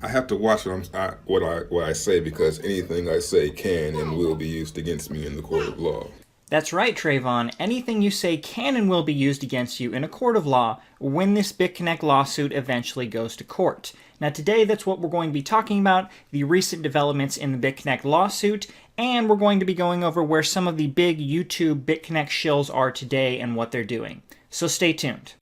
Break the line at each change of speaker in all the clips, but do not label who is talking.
I have to watch what I say because anything I say can and will be used against me in the court of law.
That's right, Trevon. Anything you say can and will be used against you in a court of law when this Bitconnect lawsuit eventually goes to court. Now, today, that's what we're going to be talking about, the recent developments in the Bitconnect lawsuit, and we're going to be going over where some of the big YouTube Bitconnect shills are today and what they're doing. So stay tuned.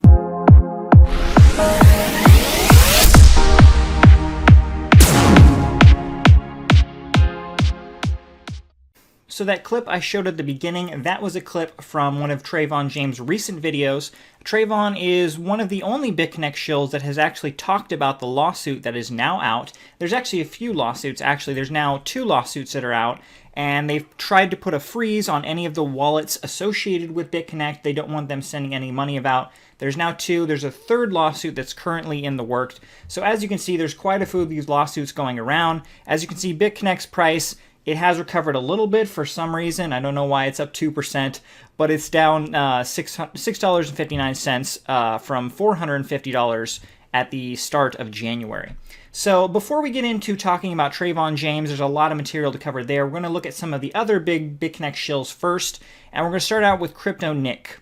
So that clip I showed at the beginning, that was a clip from one of Trevon James' recent videos. Trevon is one of the only Bitconnect shills that has actually talked about the lawsuit that is now out. There's actually a few lawsuits, actually. There's now 2 lawsuits that are out, and they've tried to put a freeze on any of the wallets associated with Bitconnect. They don't want them sending any money about. There's now 2. There's a 3rd lawsuit that's currently in the works. So as you can see, there's quite a few of these lawsuits going around. As you can see, Bitconnect's price, it has recovered a little bit for some reason. I don't know why it's up 2%, but it's down $6.59 from $450 at the start of January. So before we get into talking about Trevon James, there's a lot of material to cover there. We're going to look at some of the other big Bitconnect shills first, and we're going to start out with Bitoconnect.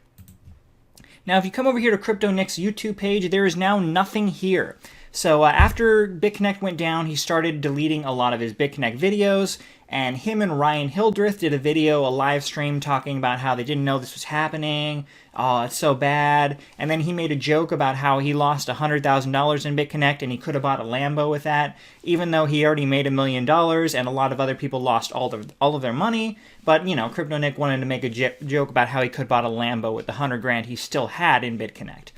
Now, if you come over here to Bitoconnect's YouTube page, there is now nothing here. So after Bitconnect went down, he started deleting a lot of his Bitconnect videos, and him and Ryan Hildreth did a live stream talking about how they didn't know this was happening. Oh, it's so bad. And then he made a joke about how he lost $100,000 in Bitconnect and he could have bought a Lambo with that, even though he already made $1 million and a lot of other people lost all of their money. But, you know, Bitoconnect wanted to make a joke about how he could have bought a Lambo with the $100,000 he still had in Bitconnect.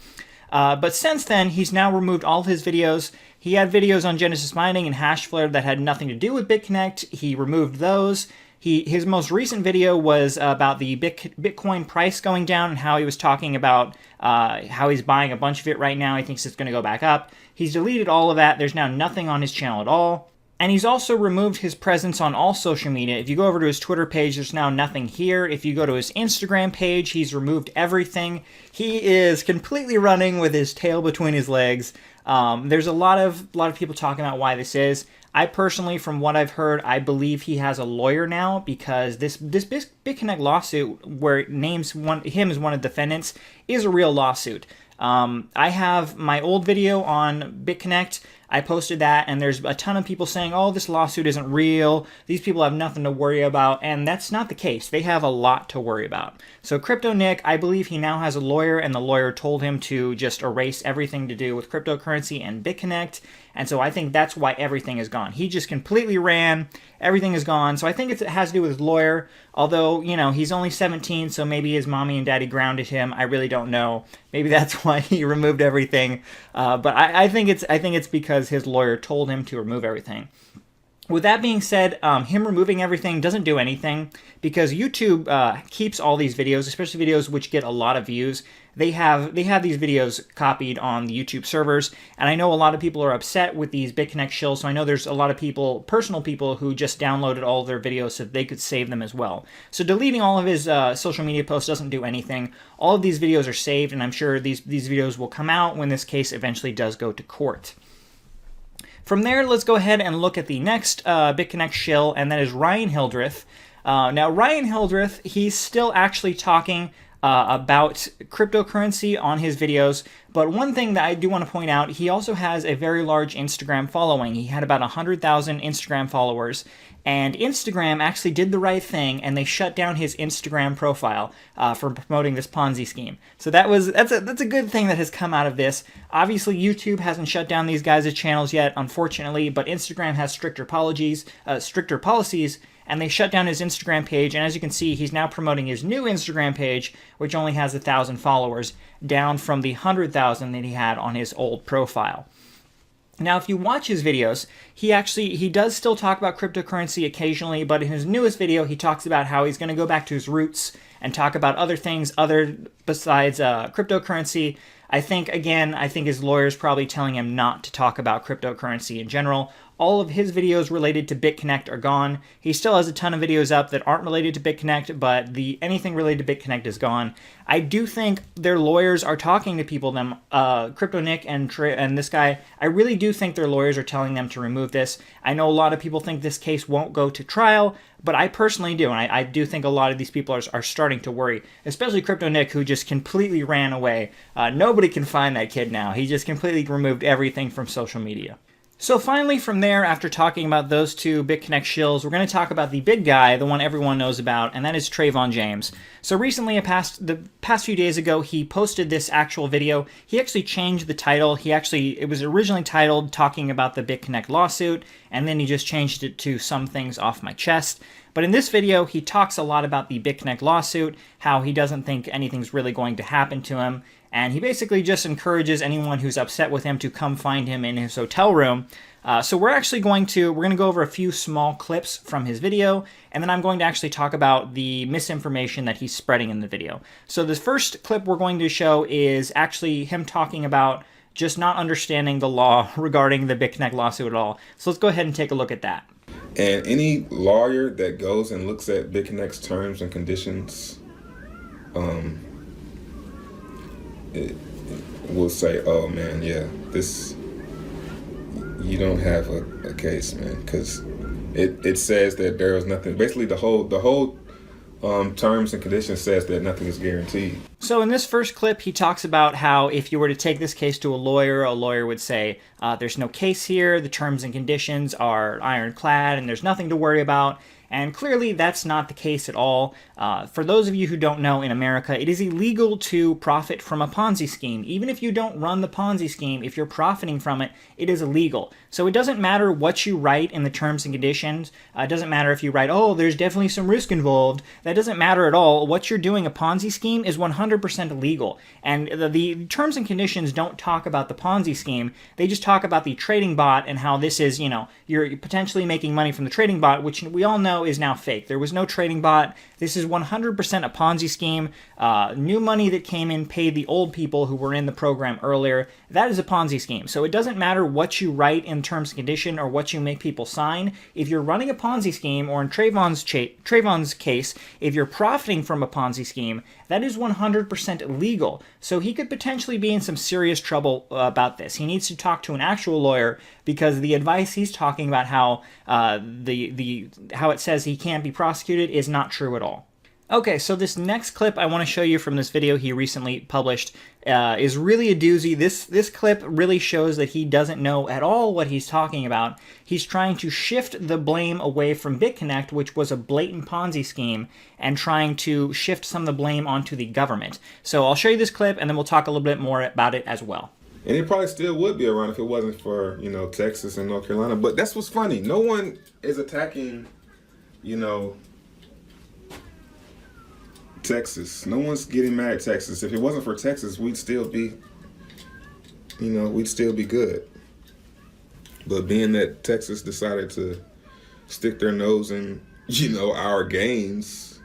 But since then, he's now removed all of his videos. He had videos on Genesis Mining and Hashflare that had nothing to do with Bitconnect. He removed those. His most recent video was about the Bitcoin price going down and how he was talking about how he's buying a bunch of it right now. He thinks it's going to go back up. He's deleted all of that. There's now nothing on his channel at all. And he's also removed his presence on all social media. If you go over to his Twitter page, there's now nothing here. If you go to his Instagram page, he's removed everything. He is completely running with his tail between his legs. There's a lot of people talking about why this is. I personally, from what I've heard, I believe he has a lawyer now because this Bitconnect lawsuit, where it names him as one of the defendants, is a real lawsuit. I have my old video on Bitconnect. I posted that, and there's a ton of people saying, oh, this lawsuit isn't real. These people have nothing to worry about, and that's not the case. They have a lot to worry about. So Bitoconnect, I believe he now has a lawyer, and the lawyer told him to just erase everything to do with cryptocurrency and Bitconnect, and so I think that's why everything is gone. He just completely ran. Everything is gone. So I think it has to do with his lawyer, although, you know, he's only 17, so maybe his mommy and daddy grounded him. I really don't know. Maybe that's why he removed everything. But I think it's because his lawyer told him to remove everything. With that being said, him removing everything doesn't do anything because YouTube keeps all these videos, especially videos which get a lot of views. They have these videos copied on the YouTube servers, and I know a lot of people are upset with these Bitconnect shills, so I know there's a lot of people, personal people, who just downloaded all of their videos so they could save them as well. So deleting all of his social media posts doesn't do anything. All of these videos are saved, and I'm sure these videos will come out when this case eventually does go to court. From there, let's go ahead and look at the next Bitconnect shill, and that is Ryan Hildreth. Now, Ryan Hildreth, he's still actually talking about cryptocurrency on his videos, but one thing that I do want to point out, he also has a very large Instagram following. He had about 100,000 Instagram followers, and Instagram actually did the right thing, and they shut down his Instagram profile for promoting this Ponzi scheme. So that's a good thing that has come out of this. Obviously, YouTube hasn't shut down these guys' channels yet, unfortunately, but Instagram has stricter policies, and they shut down his Instagram page, and as you can see, he's now promoting his new Instagram page, which only has 1,000 followers, down from the 100,000 that he had on his old profile. Now, if you watch his videos, he does still talk about cryptocurrency occasionally, but in his newest video, he talks about how he's going to go back to his roots and talk about other things besides cryptocurrency. I think his lawyer's probably telling him not to talk about cryptocurrency in general. All of his videos related to Bitconnect are gone. He still has a ton of videos up that aren't related to Bitconnect, but anything related to Bitconnect is gone. I do think their lawyers are talking to people, CryptoNick and this guy. I really do think their lawyers are telling them to remove this. I know a lot of people think this case won't go to trial, but I personally do, and I do think a lot of these people are starting to worry, especially CryptoNick, who just completely ran away. Nobody can find that kid now. He just completely removed everything from social media. So finally, from there, after talking about those two Bitconnect shills, we're going to talk about the big guy, the one everyone knows about, and that is Trevon James. So recently, the past few days ago, he posted this actual video. He actually changed the title. It was originally titled talking about the Bitconnect lawsuit, and then he just changed it to Some Things Off My Chest. But in this video, he talks a lot about the Bitconnect lawsuit, how he doesn't think anything's really going to happen to him, and he basically just encourages anyone who's upset with him to come find him in his hotel room. So we're going to go over a few small clips from his video, and then I'm going to actually talk about the misinformation that he's spreading in the video. So this first clip we're going to show is actually him talking about just not understanding the law regarding the Bitconnect lawsuit at all. So let's go ahead and take a look at that.
And any lawyer that goes and looks at Bitconnect's terms and conditions, it will say, "Oh man, yeah, this you don't have a case, man," because it says that there is nothing. Basically, the whole terms and conditions says that nothing is guaranteed.
So in this first clip, he talks about how if you were to take this case to a lawyer would say, there's no case here, the terms and conditions are ironclad, and there's nothing to worry about. And clearly, that's not the case at all. For those of you who don't know, in America, it is illegal to profit from a Ponzi scheme. Even if you don't run the Ponzi scheme, if you're profiting from it, it is illegal. So it doesn't matter what you write in the terms and conditions. It doesn't matter if you write, oh, there's definitely some risk involved. That doesn't matter at all. What you're doing, a Ponzi scheme, is 100% illegal. And the terms and conditions don't talk about the Ponzi scheme. They just talk about the trading bot and how this is, you're potentially making money from the trading bot, which we all know is now fake. There was no trading bot. This is 100% a Ponzi scheme. New money that came in paid the old people who were in the program earlier. That is a Ponzi scheme. So it doesn't matter what you write in terms and condition or what you make people sign. If you're running a Ponzi scheme, or in Trevon's case, if you're profiting from a Ponzi scheme, that is 100% illegal. So he could potentially be in some serious trouble about this. He needs to talk to an actual lawyer, because the advice he's talking about, how how it says he can't be prosecuted, is not true at all. Okay, so this next clip I want to show you from this video he recently published is really a doozy. This clip really shows that he doesn't know at all what he's talking about. He's trying to shift the blame away from Bitconnect, which was a blatant Ponzi scheme, and trying to shift some of the blame onto the government. So I'll show you this clip, and then we'll talk a little bit more about it as well.
And it probably still would be around if it wasn't for, Texas and North Carolina. But that's what's funny. No one is attacking, Texas. No one's getting mad at Texas. If it wasn't for Texas, we'd still be good. But being that Texas decided to stick their nose in, our games,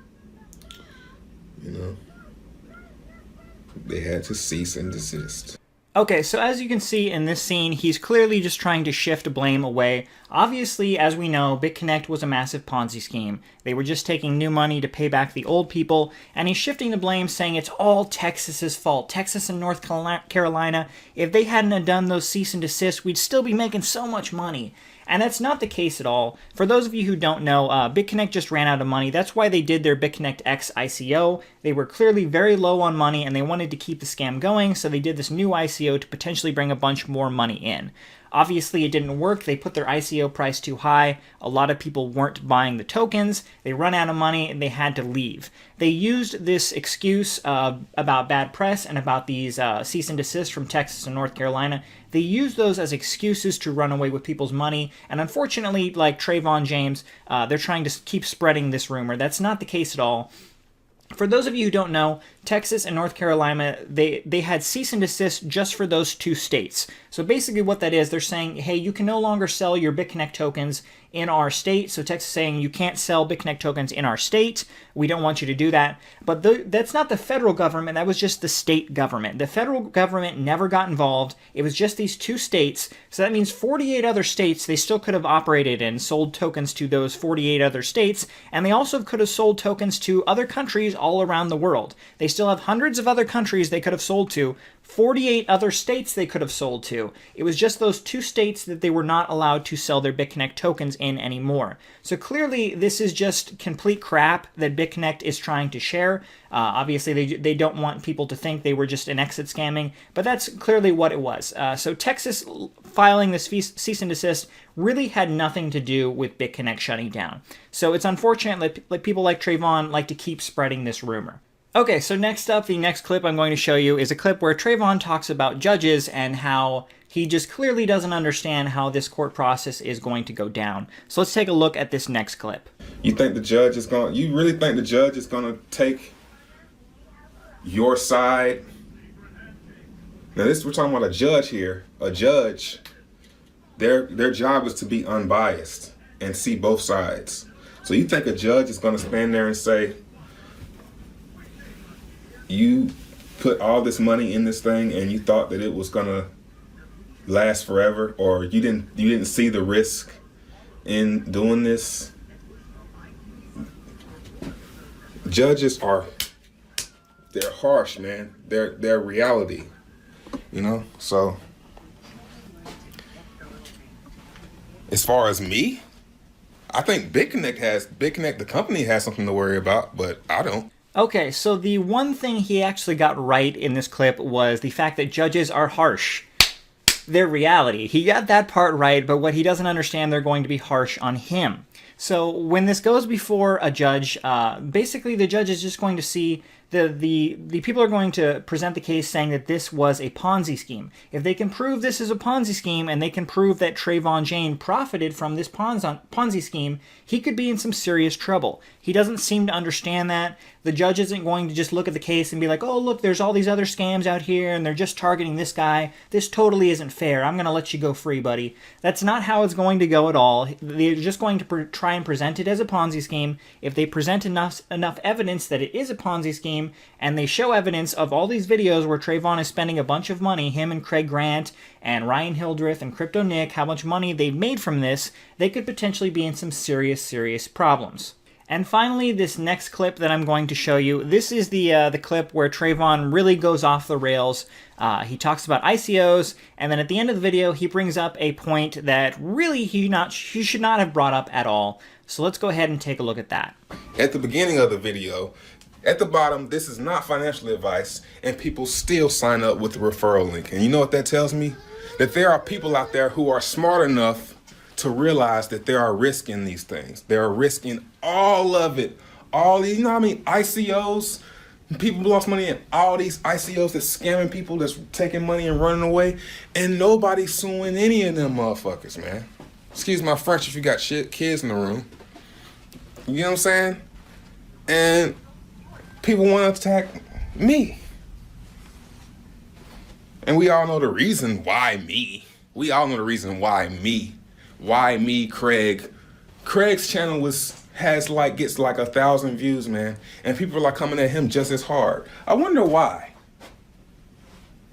they had to cease and desist.
Okay, so as you can see in this scene, he's clearly just trying to shift blame away. Obviously, as we know, Bitconnect was a massive Ponzi scheme. They were just taking new money to pay back the old people, and he's shifting the blame, saying it's all Texas's fault. Texas and North Carolina, if they hadn't done those cease and desist, we'd still be making so much money. And that's not the case at all. For those of you who don't know, Bitconnect just ran out of money. That's why they did their Bitconnect X ICO. They were clearly very low on money, and they wanted to keep the scam going, so they did this new ICO to potentially bring a bunch more money in. Obviously, it didn't work. They put their ICO price too high. A lot of people weren't buying the tokens. They run out of money, and they had to leave. They used this excuse about bad press and about these cease and desist from Texas and North Carolina. They used those as excuses to run away with people's money. And unfortunately, like Trevon James, they're trying to keep spreading this rumor. That's not the case at all. For those of you who don't know, Texas and North Carolina, they had cease and desist just for those 2 states. So basically what that is, they're saying, hey, you can no longer sell your Bitconnect tokens in our state. So Texas is saying you can't sell Bitconnect tokens in our state. We don't want you to do that. But that's not the federal government. That was just the state government. The federal government never got involved. It was just these 2 states. So that means 48 other states, they still could have operated and sold tokens to those 48 other states. And they also could have sold tokens to other countries all around the world. They still have hundreds of other countries they could have sold to. 48 other states they could have sold to. It was just those 2 states that they were not allowed to sell their Bitconnect tokens in anymore. So clearly this is just complete crap that Bitconnect is trying to share. Obviously they don't want people to think they were just an exit scamming, but that's clearly what it was. So Texas filing this cease and desist really had nothing to do with Bitconnect shutting down. So it's unfortunate that people like Trevon like to keep spreading this rumor. Okay, so next up, the next clip I'm going to show you is a clip where Trevon talks about judges and how he just clearly doesn't understand how this court process is going to go down. So let's take a look at this next clip.
You really think the judge is gonna take your side? Now we're talking about a judge here. A judge, their job is to be unbiased and see both sides. So you think a judge is gonna stand there and say, you put all this money in this thing and you thought that it was gonna last forever, or you didn't see the risk in doing this? Judges they're harsh, man. They're reality, so as far as me, I think Bitconnect the company has something to worry about, but I don't.
Okay, so the one thing he actually got right in this clip was the fact that judges are harsh. They're reality. He got that part right, but what he doesn't understand, they're going to be harsh on him. So when this goes before a judge, basically the judge is just going to see the people are going to present the case saying that this was a Ponzi scheme. If they can prove this is a Ponzi scheme and they can prove that Trevon James profited from this Ponzi scheme, he could be in some serious trouble. He doesn't seem to understand that. The judge isn't going to just look at the case and be like, oh, look, there's all these other scams out here and they're just targeting this guy. This totally isn't fair. I'm going to let you go free, buddy. That's not how it's going to go at all. They're just going to try and present it as a Ponzi scheme. If they present enough evidence that it is a Ponzi scheme, and they show evidence of all these videos where Trevon is spending a bunch of money, him and Craig Grant and Ryan Hildreth and Crypto Nick, how much money they've made from this, they could potentially be in some serious problems. And finally, this next clip that I'm going to show you, this is the clip where Trevon really goes off the rails. He talks about ICOs, and then at the end of the video, he brings up a point that really he should not have brought up at all. So let's go ahead and take a look at that.
At the beginning of the video, at the bottom, this is not financial advice, and people still sign up with the referral link. And you know what that tells me? That there are people out there who are smart enough to realize that there are risks in these things. There are risks in all of it. ICOs, people lost money in all these ICOs that's scamming people, that's taking money and running away, and nobody's suing any of them motherfuckers, man. Excuse my French if you got kids in the room. You know what I'm saying? And people want to attack me. And we all know the reason why me. We all know the reason why me. Why me, Craig? Craig's channel gets like 1,000 views, man. And people are like coming at him just as hard. I wonder why.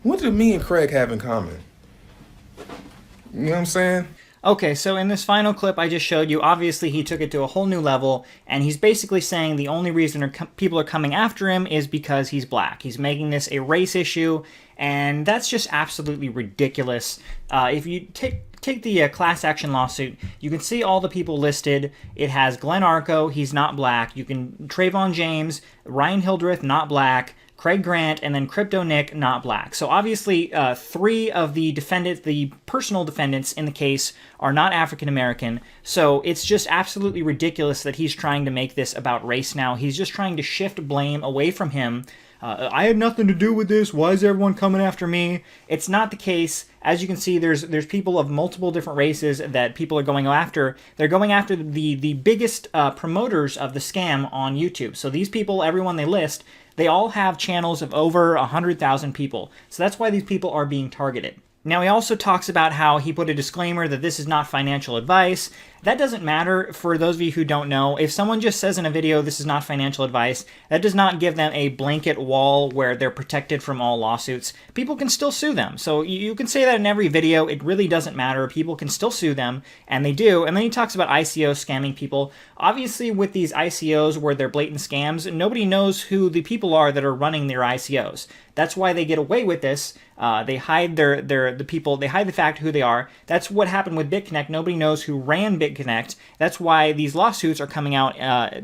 What do me and Craig have in common? You know what I'm saying?
Okay, so in this final clip I just showed you, obviously he took it to a whole new level, and he's basically saying the only reason people are coming after him is because he's black. He's making this a race issue, and that's just absolutely ridiculous. If you take the class action lawsuit, you can see all the people listed. It has Glenn Arco, he's not black. You can Trevon James, Ryan Hildreth, not black. Craig Grant, and then Crypto Nick, not black. So obviously, 3 of the defendants, the personal defendants in the case, are not African American. So it's just absolutely ridiculous that he's trying to make this about race now. He's just trying to shift blame away from him. I had nothing to do with this. Why is everyone coming after me? It's not the case. As you can see, there's people of multiple different races that people are going after. They're going after the biggest promoters of the scam on YouTube. So these people, everyone they list, they all have channels of over 100,000 people. So that's why these people are being targeted. Now, he also talks about how he put a disclaimer that this is not financial advice. That doesn't matter for those of you who don't know. If someone just says in a video, this is not financial advice, that does not give them a blanket wall where they're protected from all lawsuits. People can still sue them. So you can say that in every video. It really doesn't matter. People can still sue them, and they do. And then he talks about ICOs scamming people. Obviously, with these ICOs where they're blatant scams, nobody knows who the people are that are running their ICOs. That's why they get away with this. They hide the people. They hide the fact who they are. That's what happened with Bitconnect. Nobody knows who ran Bitconnect. That's why these lawsuits are coming out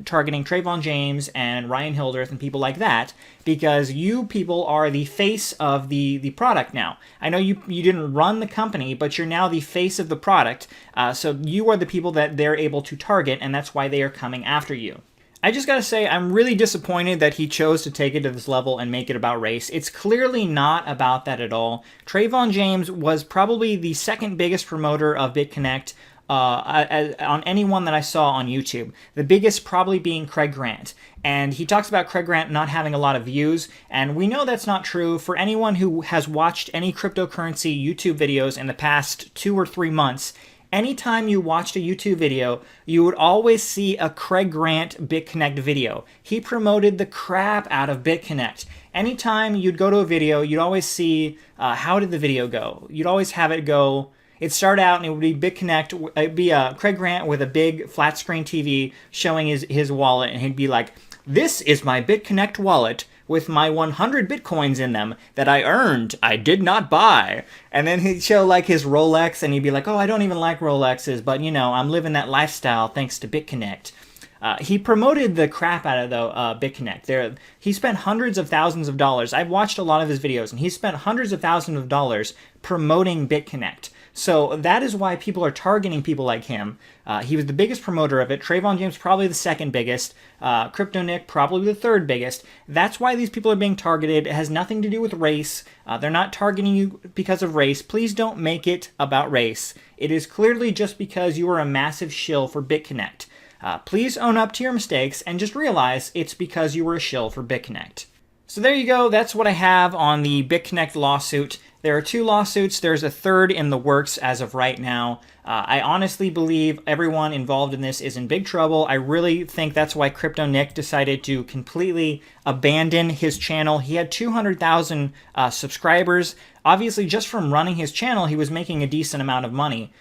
targeting Trevon James and Ryan Hildreth and people like that, because you people are the face of the product now. I know you didn't run the company, but you're now the face of the product. So you are the people that they're able to target, and that's why they are coming after you. I just gotta say, I'm really disappointed that he chose to take it to this level and make it about race. It's clearly not about that at all. Trevon James was probably the second biggest promoter of Bitconnect on anyone that I saw on YouTube. The biggest probably being Craig Grant. And he talks about Craig Grant not having a lot of views, and we know that's not true. For anyone who has watched any cryptocurrency YouTube videos in the past 2 or 3 months, anytime you watched a YouTube video, you would always see a Craig Grant Bitconnect video. He promoted the crap out of Bitconnect. Anytime you'd go to a video, you'd always see, how did the video go? You'd always have it go, it'd start out and it would be Bitconnect, it'd be Craig Grant with a big flat screen TV showing his wallet, and he'd be like, "This is my Bitconnect wallet with my 100 Bitcoins in them that I earned, I did not buy." And then he'd show like his Rolex, and he'd be like, "Oh, I don't even like Rolexes, but you know, I'm living that lifestyle thanks to Bitconnect." He promoted the crap out of Bitconnect. He spent hundreds of thousands of dollars. I've watched a lot of his videos, and he spent hundreds of thousands of dollars promoting Bitconnect. So that is why people are targeting people like him. He was the biggest promoter of it. Trevon James probably the second biggest. Bitoconnect probably the third biggest. That's why these people are being targeted. It has nothing to do with race. They're not targeting you because of race. Please don't make it about race. It is clearly just because you are a massive shill for Bitconnect. Please own up to your mistakes and just realize it's because you were a shill for Bitconnect. So there you go. That's what I have on the Bitconnect lawsuit. There are 2 lawsuits. There's a third in the works as of right now. I honestly believe everyone involved in this is in big trouble. I really think that's why Bitoconnect decided to completely abandon his channel. He had 200,000 subscribers. Obviously, just from running his channel, he was making a decent amount of money.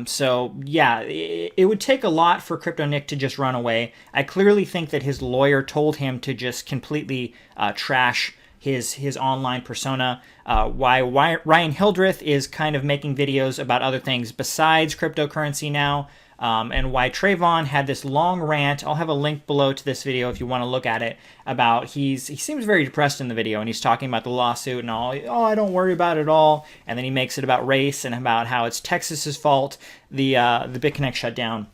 So yeah, it would take a lot for Bitoconnect to just run away. I clearly think that his lawyer told him to just completely trash his online persona. Why Ryan Hildreth is kind of making videos about other things besides cryptocurrency now. And why Trevon had this long rant. I'll have a link below to this video if you want to look at it, about he seems very depressed in the video, and he's talking about the lawsuit and all. "Oh, I don't worry about it all." And then he makes it about race and about how it's Texas's fault the Bitconnect shut down.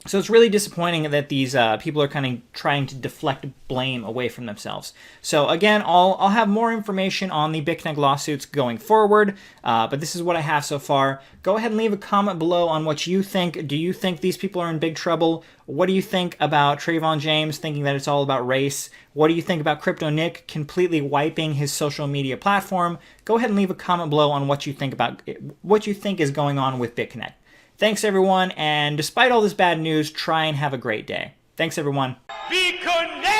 So it's really disappointing that these people are kind of trying to deflect blame away from themselves. So again, I'll have more information on the Bitconnect lawsuits going forward, but this is what I have so far. Go ahead and leave a comment below on what you think. Do you think these people are in big trouble? What do you think about Trevon James thinking that it's all about race? What do you think about Bitoconnect completely wiping his social media platform? Go ahead and leave a comment below on what you think is going on with Bitconnect. Thanks, everyone, and despite all this bad news, try and have a great day. Thanks, everyone.
Be connected!